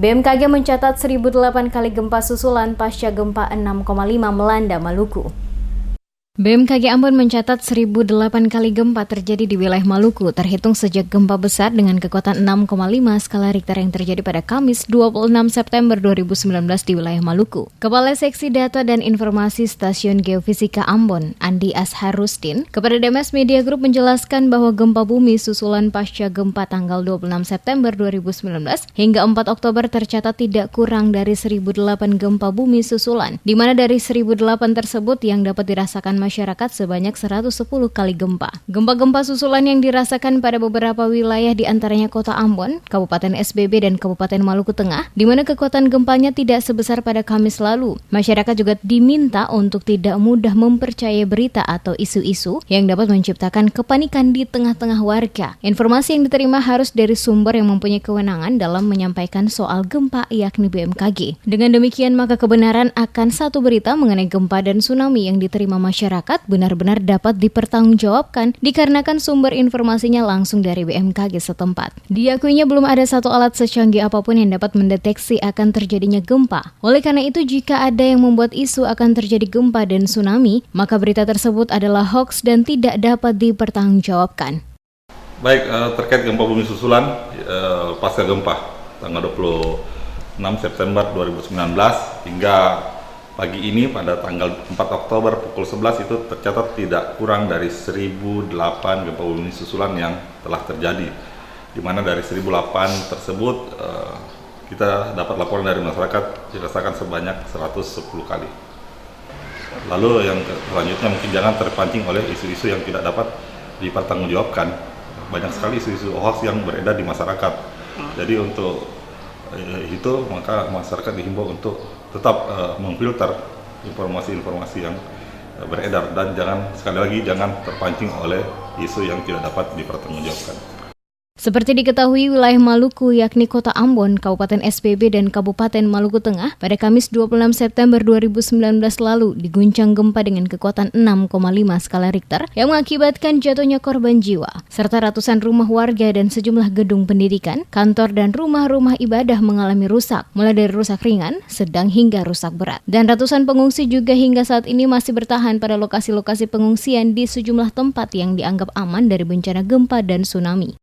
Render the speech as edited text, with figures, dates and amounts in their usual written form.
BMKG mencatat 1008 kali gempa susulan pasca gempa 6,5 melanda Maluku. BMKG Ambon mencatat 1008 kali gempa terjadi di wilayah Maluku, terhitung sejak gempa besar dengan kekuatan 6,5 skala Richter yang terjadi pada Kamis 26 September 2019 di wilayah Maluku. Kepala Seksi Data dan Informasi Stasiun Geofisika Ambon, Andi Asharusdin, kepada DMS Media Group menjelaskan bahwa gempa bumi susulan pasca gempa tanggal 26 September 2019 hingga 4 Oktober tercatat tidak kurang dari 1008 gempa bumi susulan, di mana dari 1008 tersebut yang dapat dirasakan masyarakat sebanyak 110 kali gempa. Gempa-gempa susulan yang dirasakan pada beberapa wilayah di antaranya Kota Ambon, Kabupaten SBB, dan Kabupaten Maluku Tengah, di mana kekuatan gempanya tidak sebesar pada Kamis lalu. Masyarakat juga diminta untuk tidak mudah mempercayai berita atau isu-isu yang dapat menciptakan kepanikan di tengah-tengah warga. Informasi yang diterima harus dari sumber yang mempunyai kewenangan dalam menyampaikan soal gempa, yakni BMKG. Dengan demikian, maka kebenaran akan satu berita mengenai gempa dan tsunami yang diterima masyarakat benar-benar dapat dipertanggungjawabkan dikarenakan sumber informasinya langsung dari BMKG setempat. Diakuinya belum ada satu alat secanggih apapun yang dapat mendeteksi akan terjadinya gempa. Oleh karena itu, jika ada yang membuat isu akan terjadi gempa dan tsunami, maka berita tersebut adalah hoax dan tidak dapat dipertanggungjawabkan. Baik, terkait gempa bumi susulan pasca gempa tanggal 26 September 2019 hingga pagi ini pada tanggal 4 Oktober pukul 11 itu tercatat tidak kurang dari 1008 gempa bumi susulan yang telah terjadi, di mana dari 1008 tersebut kita dapat laporan dari masyarakat dirasakan sebanyak 110 kali. Lalu yang selanjutnya mungkin jangan terpancing oleh isu-isu yang tidak dapat dipertanggungjawabkan. Banyak sekali isu-isu hoax yang beredar di masyarakat. Jadi untuk itu maka masyarakat dihimbau untuk tetap memfilter informasi-informasi yang beredar dan jangan terpancing oleh isu yang tidak dapat dipertanggungjawabkan. Seperti diketahui, wilayah Maluku yakni Kota Ambon, Kabupaten SBB, dan Kabupaten Maluku Tengah pada Kamis 26 September 2019 lalu diguncang gempa dengan kekuatan 6,5 skala Richter yang mengakibatkan jatuhnya korban jiwa, serta ratusan rumah warga dan sejumlah gedung pendidikan, kantor, dan rumah-rumah ibadah mengalami rusak, mulai dari rusak ringan, sedang, hingga rusak berat. Dan ratusan pengungsi juga hingga saat ini masih bertahan pada lokasi-lokasi pengungsian di sejumlah tempat yang dianggap aman dari bencana gempa dan tsunami.